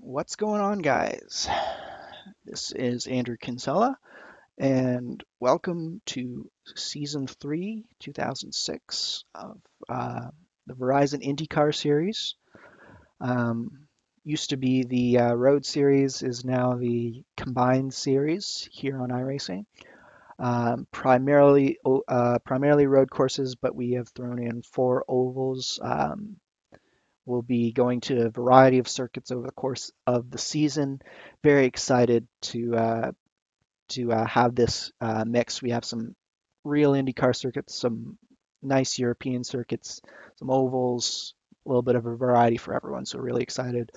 What's going on, guys? This is Andrew Kinsella, and welcome to Season 3, 2006 of the Verizon IndyCar Series. Um, Used to be the Road Series, is now the Combined Series here on iRacing. Primarily road courses, but we have thrown in 4 ovals. We'll be going to a variety of circuits over the course of the season. Very excited to have this mix. We have some real IndyCar circuits, some nice European circuits, some ovals, a little bit of a variety for everyone. So really excited.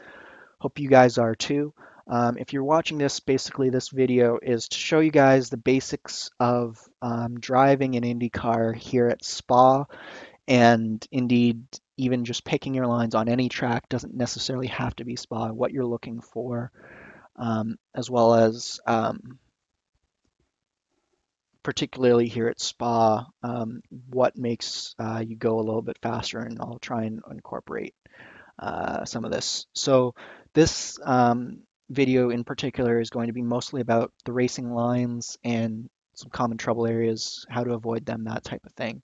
Hope you guys are too. If you're watching this, basically this video is to show you guys the basics of driving an IndyCar here at Spa, and indeed, even just picking your lines on any track doesn't necessarily have to be Spa, what you're looking for, as well as particularly here at Spa, what makes you go a little bit faster, and I'll try and incorporate some of this. So this video in particular is going to be mostly about the racing lines and some common trouble areas, how to avoid them, that type of thing.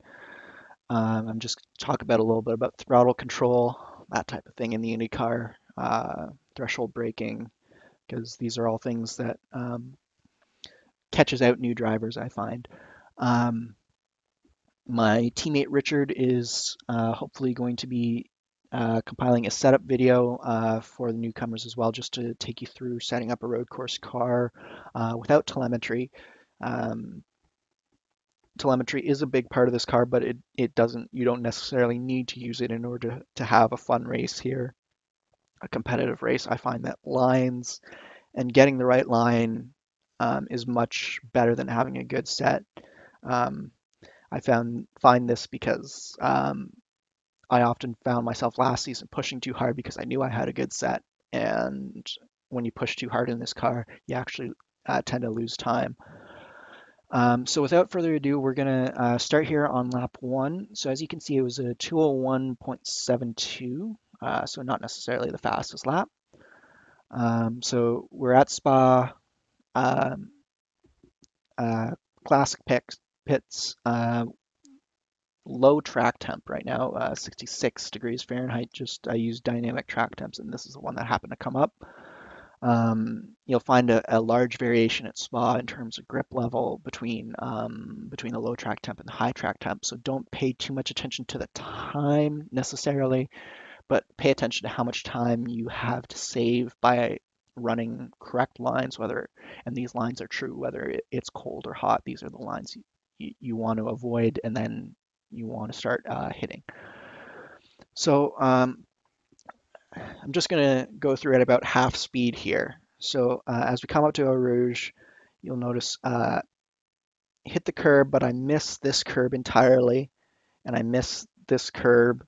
I'm just talk about a little bit about throttle control, that type of thing in the IndyCar, threshold braking, because these are all things that catches out new drivers, I find. Um, my teammate Richard is hopefully going to be compiling a setup video for the newcomers as well, just to take you through setting up a road course car without telemetry. Um, Telemetry is a big part of this car, but you don't necessarily need to use it in order to have a fun race here, a competitive race. I find that lines and getting the right line is much better than having a good set. Um, I find this because I often found myself last season pushing too hard because I knew I had a good set, and when you push too hard in this car, you actually tend to lose time. So without further ado, we're going to start here on lap 1. So as you can see, it was a 201.72, so not necessarily the fastest lap. So we're at Spa, um, uh, classic pits, low track temp right now, 66 degrees Fahrenheit. Just I use dynamic track temps, and this is the one that happened to come up. You'll find a large variation at Spa in terms of grip level between the low track temp and the high track temp. So don't pay too much attention to the time necessarily, but pay attention to how much time you have to save by running correct lines, and these lines are true, whether it's cold or hot. These are the lines you want to avoid, and then you want to start hitting. So I'm just going to go through at about half speed here. So as we come up to Eau Rouge, you'll notice hit the curb, but I miss this curb entirely, and I miss this curb,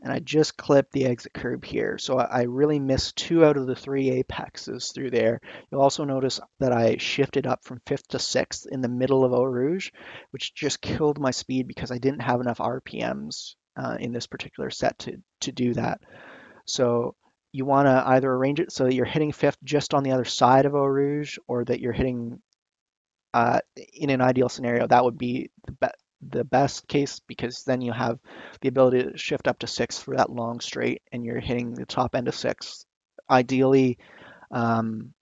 and I just clipped the exit curb here. So I really missed 2 out of the 3 apexes through there. You'll also notice that I shifted up from 5th to 6th in the middle of Eau Rouge, which just killed my speed because I didn't have enough RPMs in this particular set to do that. So you want to either arrange it so that you're hitting 5th just on the other side of Eau Rouge, or that you're hitting, in an ideal scenario, that would be the best case, because then you have the ability to shift up to 6th for that long straight, and you're hitting the top end of 6th. Ideally, um,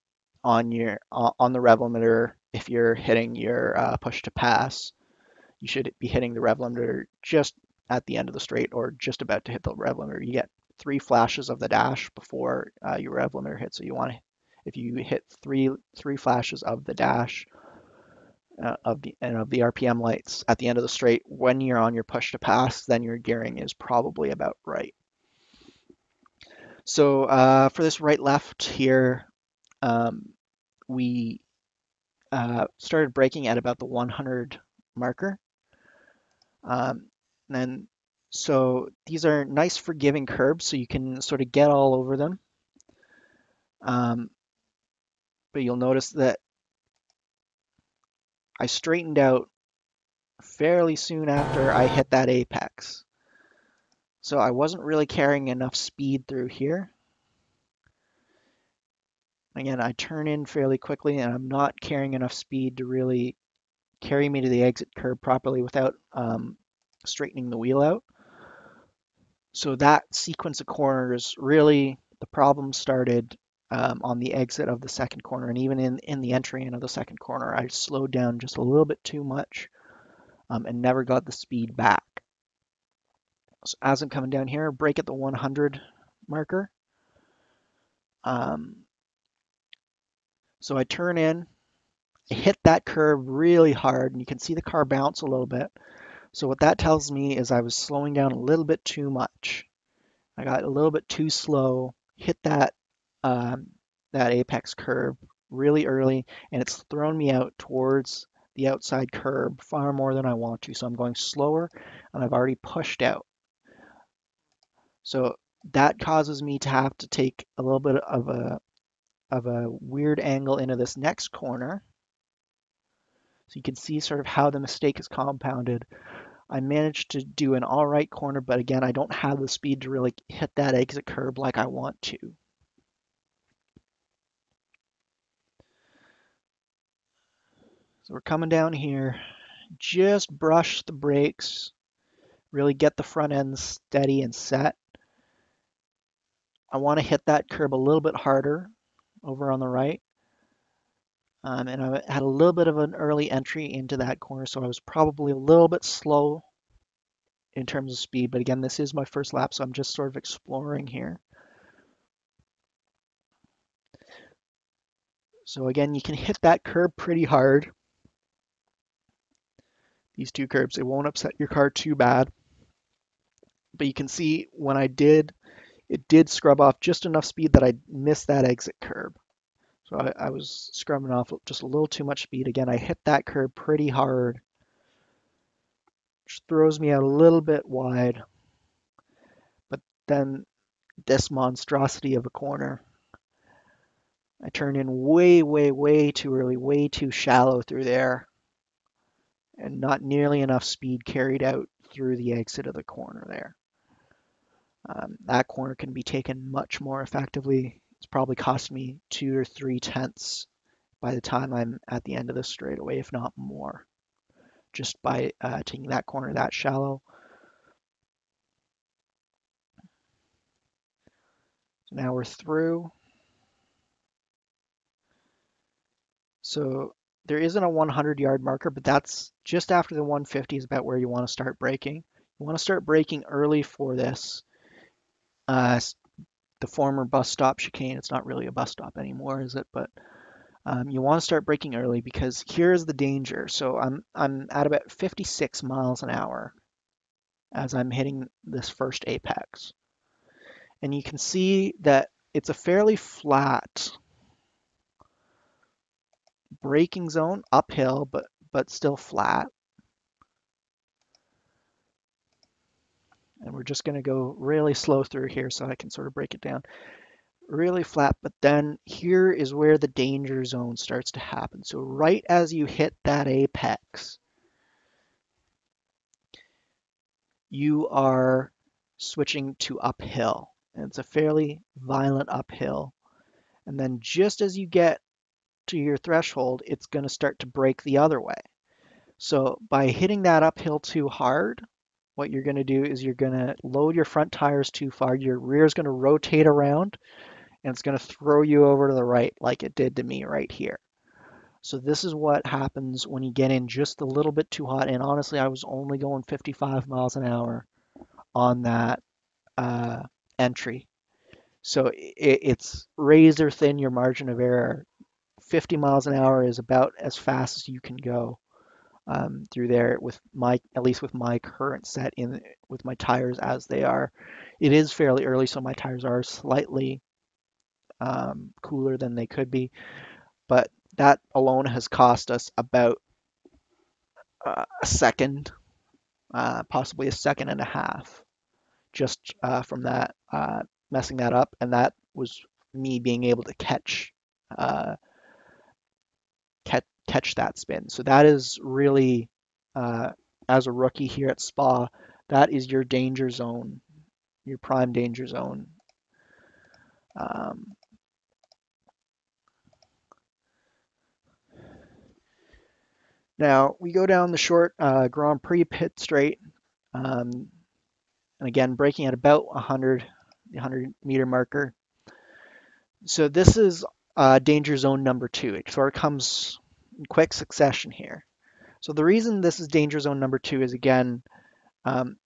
on the rev limiter, if you're hitting your push to pass, you should be hitting the rev limiter just at the end of the straight, or just about to hit the rev limiter. You get 3 flashes of the dash before your rev limiter hits. So you want to, if you hit three flashes of the dash of the RPM lights at the end of the straight when you're on your push to pass, then your gearing is probably about right. So for this right left here, we started braking at about the 100 marker. And then, so these are nice forgiving curbs, so you can sort of get all over them. But you'll notice that I straightened out fairly soon after I hit that apex. So I wasn't really carrying enough speed through here. Again, I turn in fairly quickly and I'm not carrying enough speed to really carry me to the exit curb properly without straightening the wheel out. So that sequence of corners, really the problem started on the exit of the second corner, and even in the entry in of the second corner, I slowed down just a little bit too much and never got the speed back. So as I'm coming down here, brake at the 100 marker. Um, so I turn in, I hit that curb really hard, and you can see the car bounce a little bit. So what that tells me is I was slowing down a little bit too much. I got a little bit too slow, hit um, that apex curb really early, and it's thrown me out towards the outside curb far more than I want to. So I'm going slower, and I've already pushed out. So that causes me to have to take a little bit of a weird angle into this next corner. So you can see sort of how the mistake is compounded. I managed to do an all right corner, but again, I don't have the speed to really hit that exit curb like I want to. So we're coming down here, just brush the brakes, really get the front end steady and set. I want to hit that curb a little bit harder over on the right. And I had a little bit of an early entry into that corner, so I was probably a little bit slow in terms of speed. But again, this is my first lap, so I'm just sort of exploring here. So again, you can hit that curb pretty hard. These two curbs, it won't upset your car too bad. But you can see when I did, it did scrub off just enough speed that I missed that exit curb. So I was scrubbing off just a little too much speed. Again, I hit that curb pretty hard, which throws me out a little bit wide. But then this monstrosity of a corner, I turned in way, way, way too early, way too shallow through there, and not nearly enough speed carried out through the exit of the corner there. That corner can be taken much more effectively. It's probably cost me 2 or 3 tenths by the time I'm at the end of the straightaway, if not more, just by taking that corner that shallow. So now we're through. So there isn't a 100-yard marker, but that's just after the 150 is about where you want to start braking. You want to start braking early for this. The former bus stop chicane, it's not really a bus stop anymore, is it? But you want to start braking early because here's the danger. So I'm at about 56 miles an hour as I'm hitting this first apex. And you can see that it's a fairly flat braking zone, uphill, but still flat. And we're just going to go really slow through here so I can sort of break it down. Really flat, but then here is where the danger zone starts to happen. So right as you hit that apex, you are switching to uphill. And it's a fairly violent uphill. And then just as you get to your threshold, it's going to start to break the other way. So by hitting that uphill too hard, what you're going to do is you're going to load your front tires too far. Your rear is going to rotate around and it's going to throw you over to the right like it did to me right here. So this is what happens when you get in just a little bit too hot. And honestly, I was only going 55 miles an hour on that entry. So it's razor thin your margin of error. 50 miles an hour is about as fast as you can go through there with at least with my current set in with my tires as they are. It is fairly early, so my tires are slightly cooler than they could be, but that alone has cost us about a second, possibly a second and a half, just from that messing that up, and that was me being able to uh, catch that spin. So that is really, as a rookie here at Spa, that is your danger zone, your prime danger zone. Um, Now we go down the short Grand Prix pit straight, and again braking at about 100, the 100-meter marker. So this is danger zone number two. It sort of comes in quick succession here. So the reason this is danger zone number two is again, um,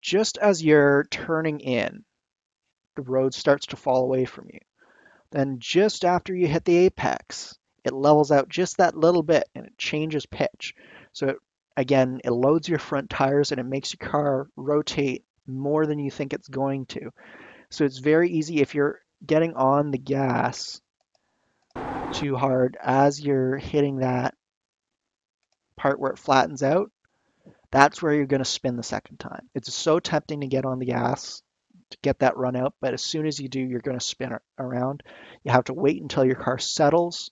just as you're turning in, the road starts to fall away from you. Then just after you hit the apex, it levels out just that little bit and it changes pitch. So again, it loads your front tires and it makes your car rotate more than you think it's going to. So it's very easy if you're getting on the gas too hard as you're hitting that part where it flattens out, that's where you're going to spin the second time. It's so tempting to get on the gas to get that run out, but as soon as you do, you're going to spin around. You have to wait until your car settles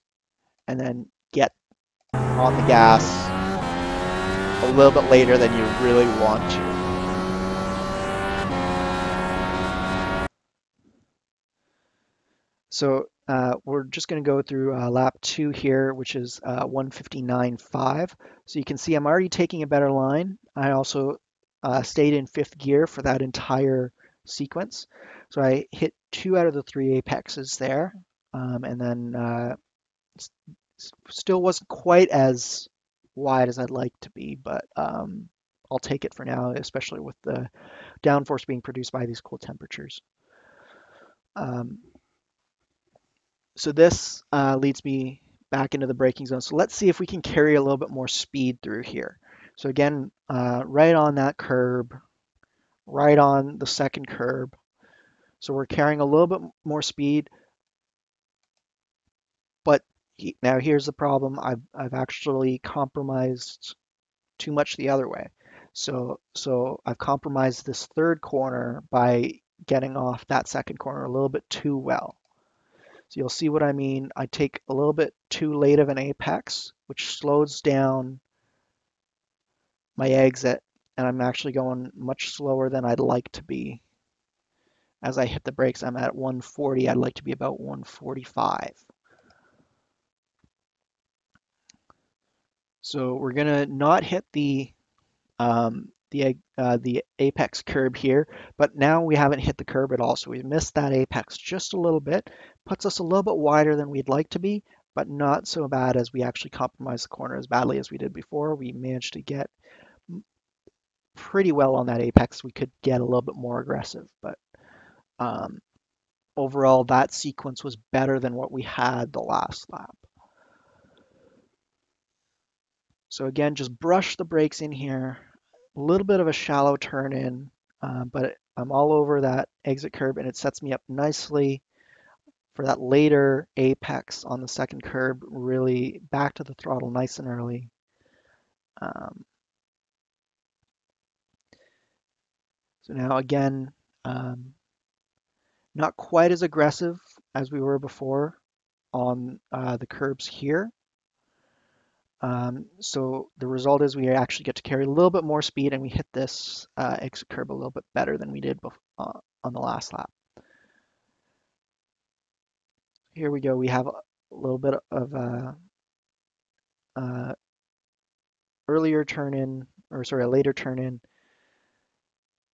and then get on the gas a little bit later than you really want to. So we're just going to go through lap two here, which is 1:59.5. So you can see I'm already taking a better line. I also stayed in fifth gear for that entire sequence. So I hit two out of the three apexes there, and then still wasn't quite as wide as I'd like to be, but I'll take it for now, especially with the downforce being produced by these cool temperatures. Um, So this leads me back into the braking zone. So let's see if we can carry a little bit more speed through here. So again, right on that curb, right on the second curb. So we're carrying a little bit more speed, but now here's the problem. I've actually compromised too much the other way. So I've compromised this third corner by getting off that second corner a little bit too well. So you'll see what I mean. I take a little bit too late of an apex, which slows down my exit, and I'm actually going much slower than I'd like to be. As I hit the brakes, I'm at 140. I'd like to be about 145. So we're gonna not hit the apex curb here, but now we haven't hit the curb at all, so we've missed that apex just a little bit. Puts us a little bit wider than we'd like to be, but not so bad as we actually compromised the corner as badly as we did before. We managed to get pretty well on that apex. We could get a little bit more aggressive, but um, overall that sequence was better than what we had the last lap. So again, just brush the brakes in here. A little bit of a shallow turn in, but I'm all over that exit curb and it sets me up nicely for that later apex on the second curb, really back to the throttle nice and early. Um, so now again, not quite as aggressive as we were before on the curbs here. So the result is we actually get to carry a little bit more speed and we hit this exit curb a little bit better than we did on the last lap. Here we go. We have a little bit of uh, earlier turn in, or sorry, a later turn in.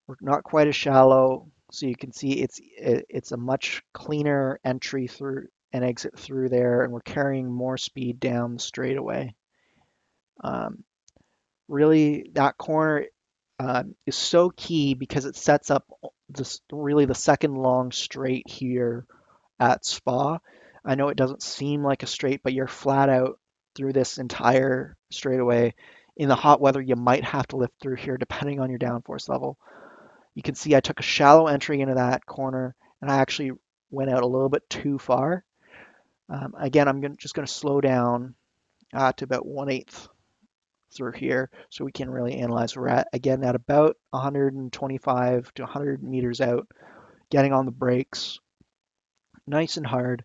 We're not quite as shallow, so you can see it's a much cleaner entry through and exit through there, and we're carrying more speed down the straightaway. Really, that corner is so key because it sets up this really the second long straight here at Spa. I know it doesn't seem like a straight, but you're flat out through this entire straightaway. In the hot weather, you might have to lift through here depending on your downforce level. You can see I took a shallow entry into that corner and I actually went out a little bit too far. Again, just going to slow down to about 1/8 through here so we can really analyze. We're at, again, at about 125 to 100 meters out, getting on the brakes nice and hard.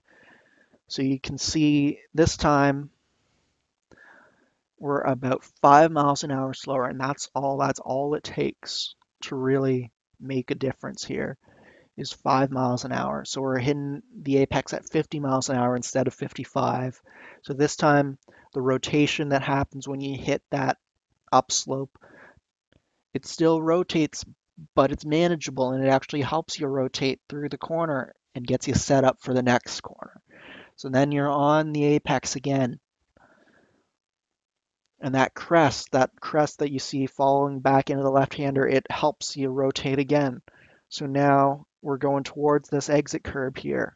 So you can see this time we're about 5 miles an hour slower, and that's all it takes to really make a difference here. is 5 miles an hour. So we're hitting the apex at 50 miles an hour instead of 55. So this time, the rotation that happens when you hit that upslope, it still rotates, but it's manageable and it actually helps you rotate through the corner and gets you set up for the next corner. So then you're on the apex again. And that crest that you see falling back into the left-hander, it helps you rotate again. So now we're going towards this exit curb here.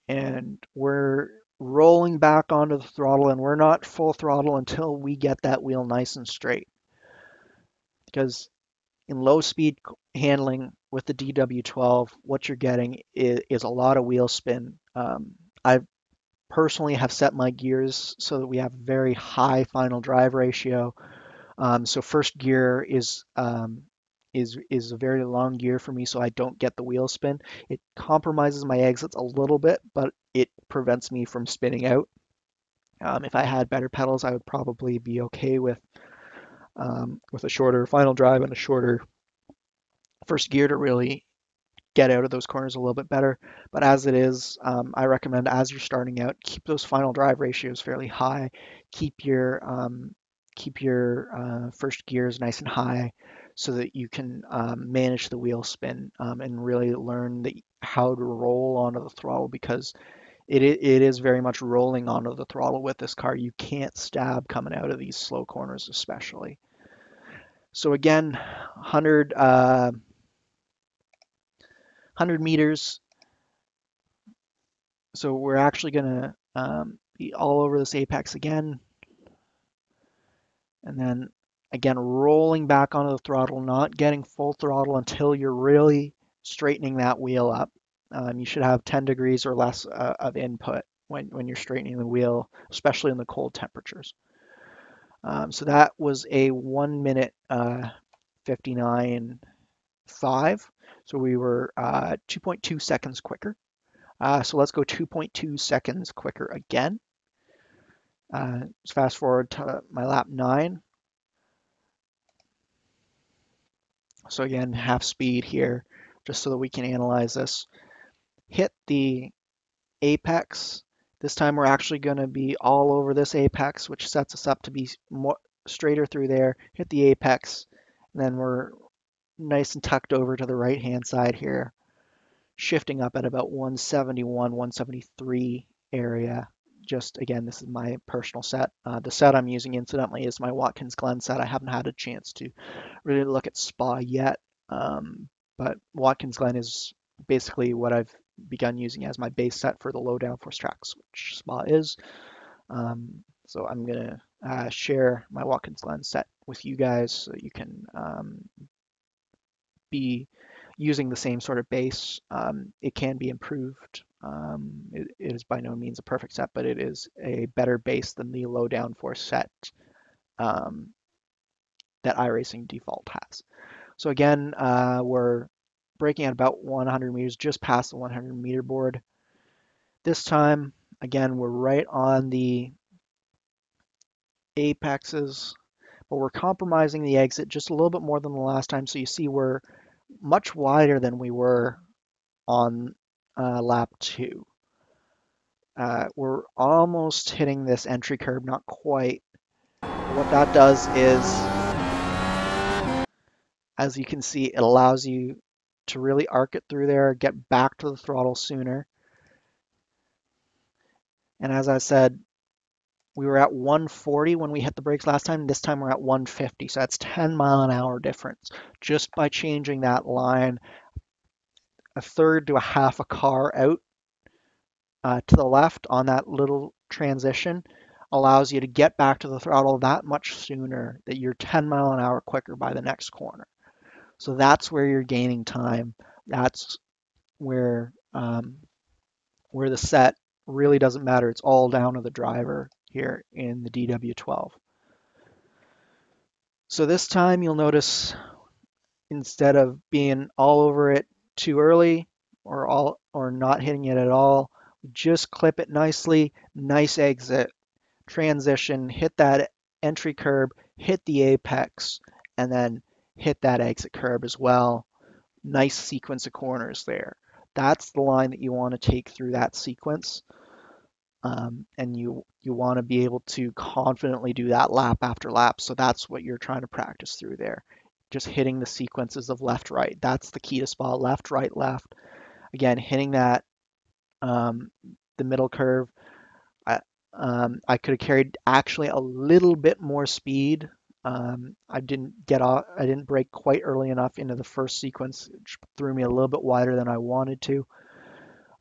And we're rolling back onto the throttle, and we're not full throttle until we get that wheel nice and straight. Because in low speed handling with the DW12, what you're getting is a lot of wheel spin. I personally have set my gears so that we have very high final drive ratio. So first gear is a very long gear for me, so I don't get the wheel spin. It compromises my exits a little bit, but it prevents me from spinning out. If I had better pedals, I would probably be okay with a shorter final drive and a shorter first gear to really get out of those corners a little bit better. But as it is, I recommend as you're starting out, keep those final drive ratios fairly high. Keep your first gears nice and high so that you can manage the wheel spin and really learn how to roll onto the throttle because it is very much rolling onto the throttle with this car. You can't stab coming out of these slow corners especially. So again, 100 meters. So we're actually going to be all over this apex again. And then again, rolling back onto the throttle, not getting full throttle until you're really straightening that wheel up. You should have 10 degrees or less of input when you're straightening the wheel, especially in the cold temperatures. So that was a 1 minute 59.5. So we were 2.2 seconds quicker. So let's go 2.2 seconds quicker again. Let's fast forward to my lap 9. So again, half speed here, just so that we can analyze this. Hit the apex. This time we're actually going to be all over this apex, which sets us up to be more straighter through there. Hit the apex, and then we're nice and tucked over to the right-hand side here, shifting up at about 171, 173 area. Just again, this is my personal set. The set I'm using incidentally is my Watkins Glen set. I haven't had a chance to really look at Spa yet, but Watkins Glen is basically what I've begun using as my base set for the low downforce tracks, which Spa is. So I'm gonna share my Watkins Glen set with you guys so that you can be using the same sort of base. It can be improved. It is by no means a perfect set, but it is a better base than the low downforce set that iRacing default has. So again, we're braking at about 100 meters, just past the 100 meter board. This time, again, we're right on the apexes, but we're compromising the exit just a little bit more than the last time. So you see we're much wider than we were on lap 2. We're almost hitting this entry curb, not quite. What that does is, as you can see, it allows you to really arc it through there, get back to the throttle sooner. And as I said, we were at 140 when we hit the brakes last time. This time we're at 150, so that's 10 mile an hour difference just by changing that line a third to a half a car out to the left on that little transition allows you to get back to the throttle that much sooner, that you're 10 mile an hour quicker by the next corner. So that's where you're gaining time. That's where the set really doesn't matter. It's all down to the driver here in the DW12. So this time you'll notice instead of being all over it too early or not hitting it at all, just clip it nicely, nice exit, transition, hit that entry curb, hit the apex, and then hit that exit curb as well. nice sequence of corners there. That's the line that you want to take through that sequence. And you want to be able to confidently do that lap after lap. So that's what you're trying to practice through there. Just hitting the sequences of left, right. That's the key to spa. Left, right, left. Again, hitting that um, the middle curve. I, I could have carried actually a little bit more speed. I didn't get off. I didn't brake quite early enough into the first sequence, which threw me a little bit wider than I wanted to.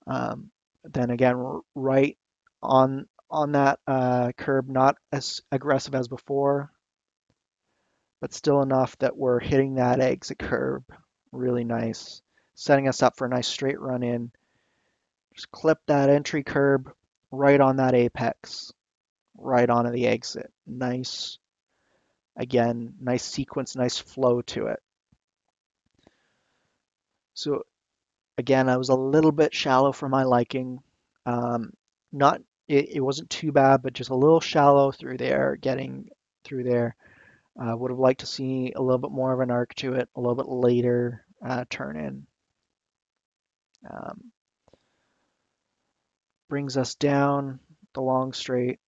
Um, then again, right on that curb, not as aggressive as before, but still enough that we're hitting that exit curb really nice, setting us up for a nice straight run in. Just clip that entry curb right on that apex, right onto the exit. Nice, again, nice sequence, nice flow to it. So again, I was a little bit shallow for my liking. Um, not it wasn't too bad, but just a little shallow through there, getting through there. Would have liked to see a little bit more of an arc to it, a little bit later turn in. Um, brings us down the long straight.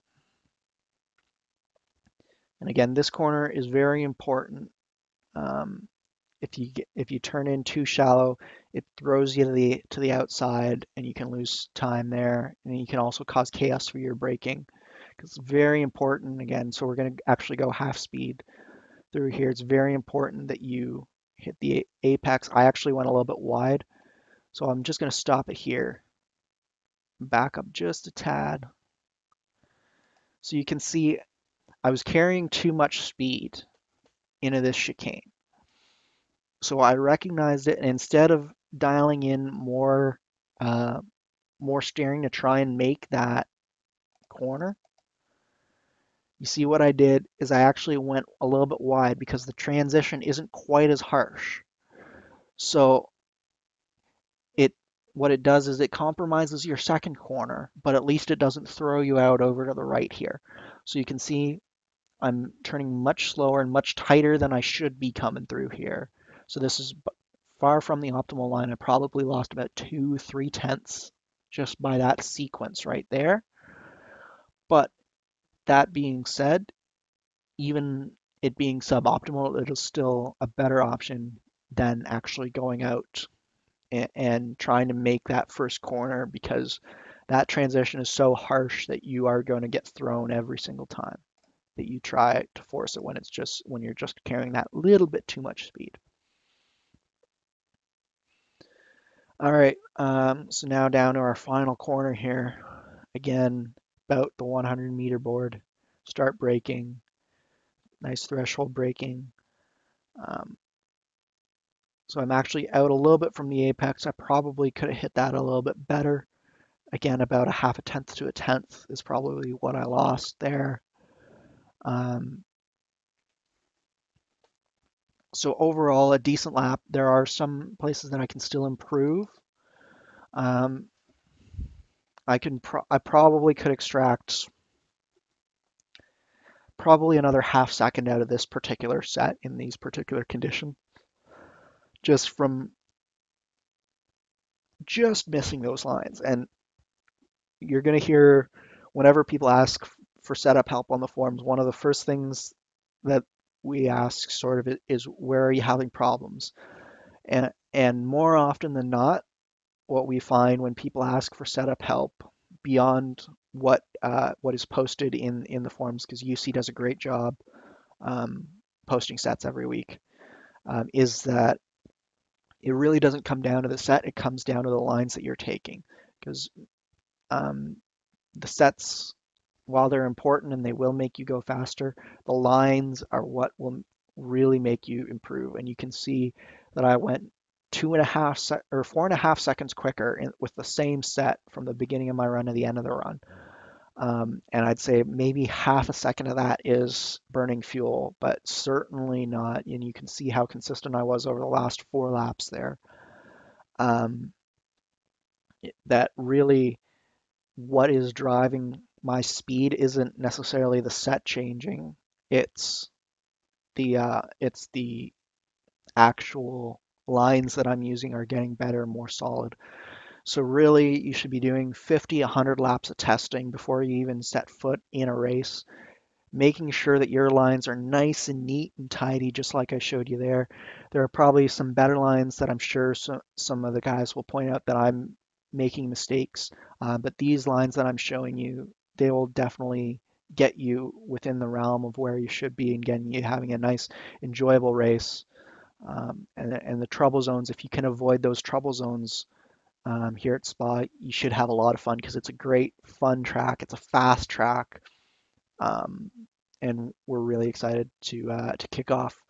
And again, this corner is very important. Um, if you turn in too shallow, it throws you to the outside, and you can lose time there, and you can also cause chaos for your braking. Because it's very important again. So we're going to actually go half speed through here. It's very important that you hit the apex. I actually went a little bit wide, so I'm just going to stop it here. Back up just a tad. So you can see I was carrying too much speed into this chicane. So I recognized it, and instead of dialing in uh, more steering to try and make that corner, you see what I did is I actually went a little bit wide because the transition isn't quite as harsh. So it what it does is it compromises your second corner, but at least it doesn't throw you out over to the right here. So you can see I'm turning much slower and much tighter than I should be coming through here. So this is far from the optimal line. I probably lost about 2, 3 tenths just by that sequence right there. But that being said, even it being suboptimal, it is still a better option than actually going out and trying to make that first corner, because that transition is so harsh that you are going to get thrown every single time that you try to force it when you're just carrying that little bit too much speed. All right, so now down to our final corner here. Again, about the 100-meter board. Start braking. Nice threshold braking. Um, so I'm actually out a little bit from the apex. I probably could have hit that a little bit better. Again, about a half a tenth to a tenth is probably what I lost there. Um, so overall, a decent lap. There are some places that I can still improve. Um, I probably could extract probably another half second out of this particular set in these particular conditions, just from just missing those lines. And you're going to hear whenever people ask for setup help on the forums, one of the first things that we ask sort of is, where are you having problems? And more often than not, what we find when people ask for setup help beyond what is posted in the forums, because UC does a great job um, posting sets every week, is that it really doesn't come down to the set. It comes down to the lines that you're taking, because um, the sets, while they're important and they will make you go faster, the lines are what will really make you improve. And you can see that I went 4.5 seconds quicker with the same set from the beginning of my run to the end of the run. And I'd say maybe half a second of that is burning fuel, but certainly not. And you can see how consistent I was over the last 4 laps there. Um, that really, what is driving my speed isn't necessarily the set changing. It's the actual lines that I'm using are getting better, more solid. So really, you should be doing 50, 100 laps of testing before you even set foot in a race, making sure that your lines are nice and neat and tidy, just like I showed you there. There are probably some better lines that I'm sure some of the guys will point out that I'm making mistakes, but these lines that I'm showing you, they will definitely get you within the realm of where you should be and getting you having a nice, enjoyable race. And the trouble zones, if you can avoid those trouble zones here at Spa, you should have a lot of fun because it's a great, fun track. It's a fast track. Um, and we're really excited to kick off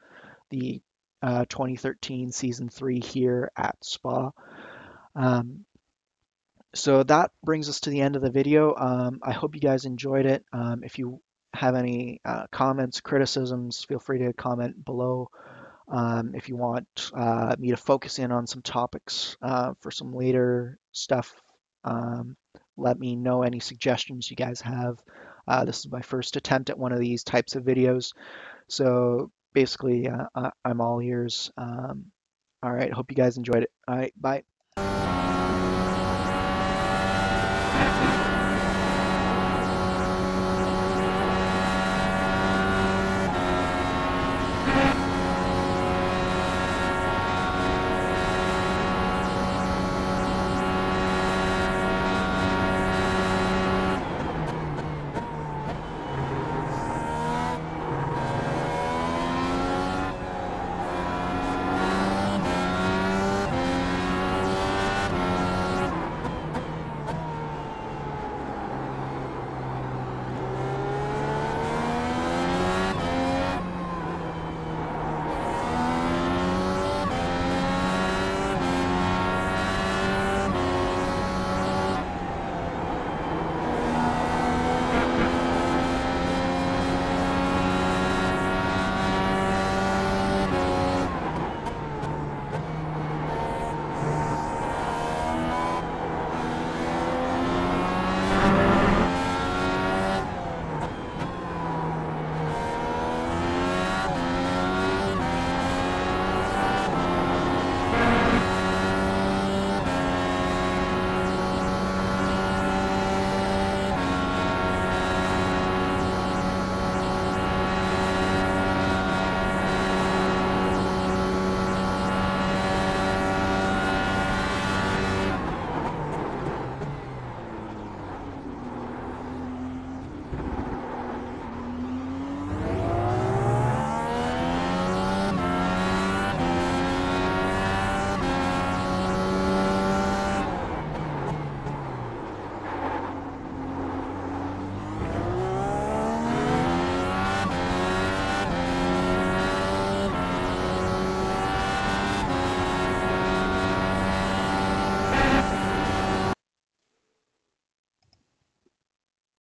the 2013 season 3 here at Spa. Um, so that brings us to the end of the video. I hope you guys enjoyed it. If you have any comments, criticisms, feel free to comment below. If you want me to focus in on some topics for some later stuff, um, let me know any suggestions you guys have. This is my first attempt at one of these types of videos, so basically I'm all ears. All right, hope you guys enjoyed it. All right, bye.